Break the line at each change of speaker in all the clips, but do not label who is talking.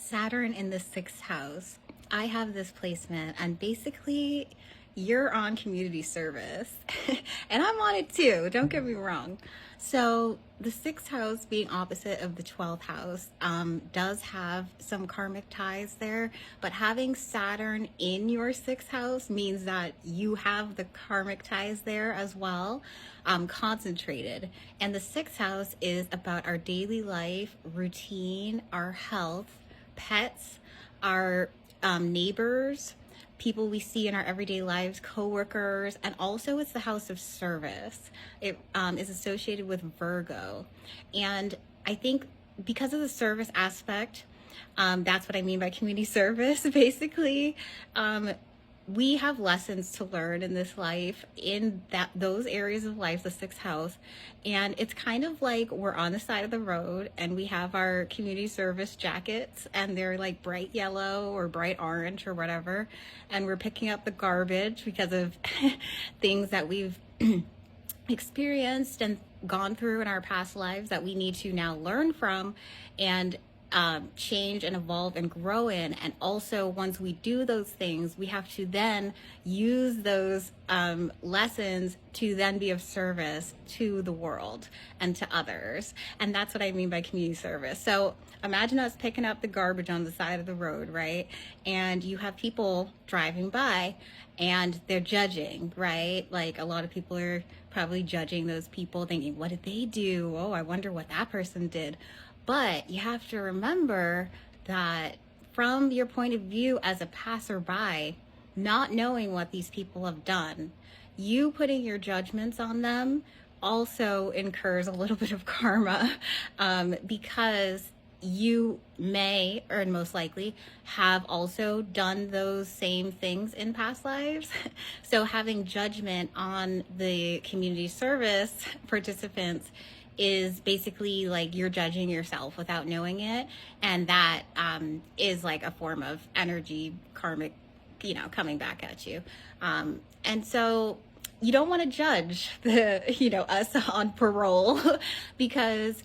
Saturn in the sixth house. I have this placement, and basically, you're on community service, and I'm on it too. Don't get me wrong. So, the sixth house being opposite of the 12th house does have some karmic ties there, but having Saturn in your sixth house means that you have the karmic ties there as well, concentrated. And the sixth house is about our daily life, routine, our health, pets, our neighbors, people we see in our everyday lives, coworkers, and also it's the house of service. It is associated with Virgo. And I think because of the service aspect, that's what I mean by community service, basically. We have lessons to learn in this life, in those areas of life, the sixth house. And it's kind of like we're on the side of the road and we have our community service jackets, and they're like bright yellow or bright orange or whatever. And we're picking up the garbage because of things that we've experienced and gone through in our past lives that we need to now learn from and change and evolve and grow in. And also, once we do those things, we have to then use those lessons to then be of service to the world and to others. And that's what I mean by community service. So imagine us picking up the garbage on the side of the road, right? And you have people driving by and they're judging, right? Like, a lot of people are probably judging those people, thinking, what did they do? Oh, I wonder what that person did. But you have to remember that from your point of view as a passerby, not knowing what these people have done, you putting your judgments on them also incurs a little bit of karma, because you may, or most likely, have also done those same things in past lives. So having judgment on the community service participants is basically like you're judging yourself without knowing it. And that is like a form of energy, karmic, coming back at you. And so you don't want to judge us on parole because,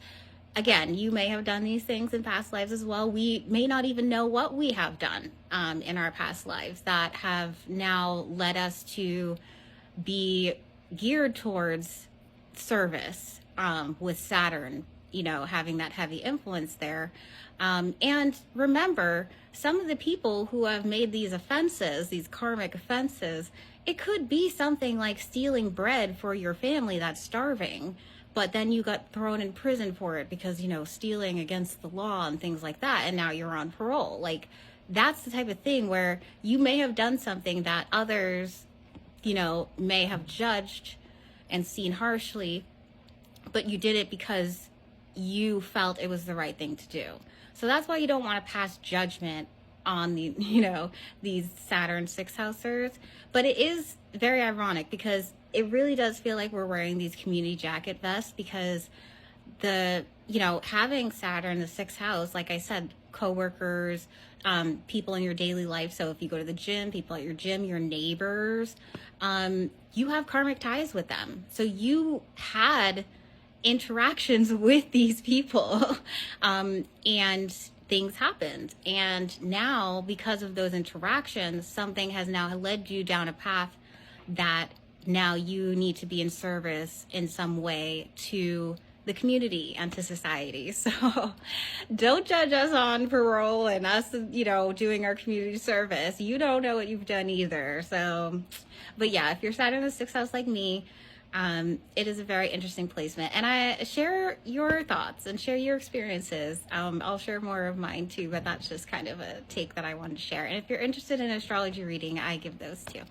again, you may have done these things in past lives as well. We may not even know what we have done in our past lives that have now led us to be geared towards service, with Saturn, having that heavy influence there. And remember, some of the people who have made these offenses, these karmic offenses, it could be something like stealing bread for your family that's starving, but then you got thrown in prison for it because, stealing against the law and things like that, and now you're on parole. Like, that's the type of thing where you may have done something that others, may have judged and seen harshly, but you did it because you felt it was the right thing to do. So that's why you don't want to pass judgment on these Saturn six housers. But it is very ironic because it really does feel like we're wearing these community jacket vests, because having Saturn in the sixth house, like I said, coworkers, people in your daily life. So if you go to the gym, people at your gym, your neighbors, you have karmic ties with them. So you had interactions with these people, and things happened. And now, because of those interactions, something has now led you down a path that now you need to be in service in some way to the community and to society. So don't judge us on parole and us, doing our community service. You don't know what you've done either. So, but yeah, if you're Saturn in the sixth house like me, it is a very interesting placement, and I share your thoughts and share your experiences. I'll share more of mine too, but that's just kind of a take that I wanted to share. And if you're interested in an astrology reading, I give those too.